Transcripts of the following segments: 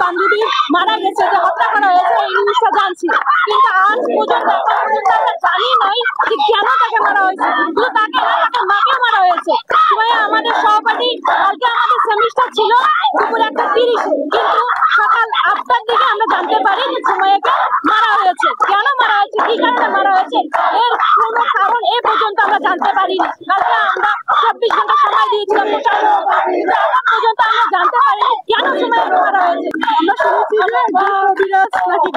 বান্ধবী মারা গেছে, যে হত্যা করা হয়েছে, এই জিনিসটা জানছি, কিন্তু আজ পর্যন্ত আমরা জানি নাই যে কেন তাকে মারা হয়েছে। শুধু তাকে না, তাকে মাকেও মারা হয়েছে। আমাদের সহপাঠী, কালকে আমাদের সেমিস্টার ছিল দুপুর 1:30, কিন্তু সকাল 8টার দিকে আমরা জানতে পারি যে সুমাইয়াকে মারা হয়েছে। কেন মারা হয়েছে, কি কারণে মারা হয়েছে, এর কোনো কারণ এ পর্যন্ত আমরা জানতে পারিনি। কালকে আমরা 24 ঘন্টা সময় দিয়েছিলাম, পর্যন্ত আমরা জানতে পারিনি কেন সুমাইয়াকে মারা হয়েছে। আমরা শুনেছি যে কবিরাজ নাকি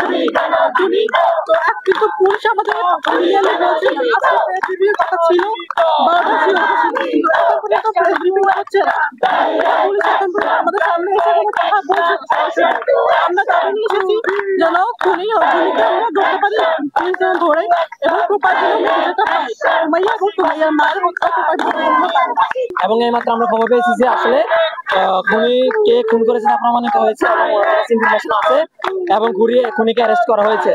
কিন্তু পুলিশ আমাদের কথা ছিল, 12টা ছিল, এখন পর্যন্ত প্রেস ব্রিফিং হচ্ছে না। পুলিশ এখন পর্যন্ত আমাদের সামনে এসে কোনো কথা বলছে। আমরা জানি এসেছি যেন খুনিকে আমরা ধরতে পারি, পুলিশ যেন ধরে এবং প্রপার যেটা পাই, সুমাইয়া এবং সুমাইয়ার মায়ের হত্যা প্রপার। এবং এইমাত্র আমরা খবর পেয়েছি যে আসলে খুনিকে খুন করেছে তা প্রমাণিত হয়েছে এবং ইনফরমেশন আছে এবং খুনিকে অ্যারেস্ট করা হয়েছে।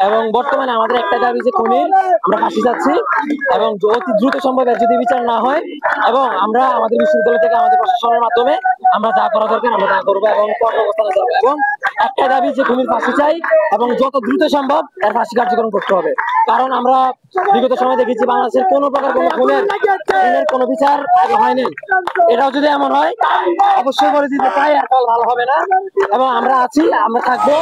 এবং বর্তমানে আমাদের একটা দাবি যে খুনির আমরা ফাঁসি চাচ্ছি এবং অতি দ্রুত সম্ভব যদি বিচার না হয়, এবং আমরা আমাদের বিশ্ববিদ্যালয় থেকে আমাদের প্রশাসনের মাধ্যমে আমরা যা করা দরকার আমরা তা করবো এবং কর্মসংস্থানে যাবো। এবং একটা দাবি যে খুনির ফাঁসি চাই এবং যত দ্রুত সম্ভব তার ফাঁসি কার্যক্রম করতে হবে। কারণ আমরা বিগত সময় দেখেছি বাংলাদেশের কোনো প্রকার কোনো খুনের কোনো বিচার আগে হয়নি। এটাও যদি এমন হয় অবশ্যই করে দিতে চাই, আর ভালো হবে না। এবং আমরা আছি, আমরা থাকবো।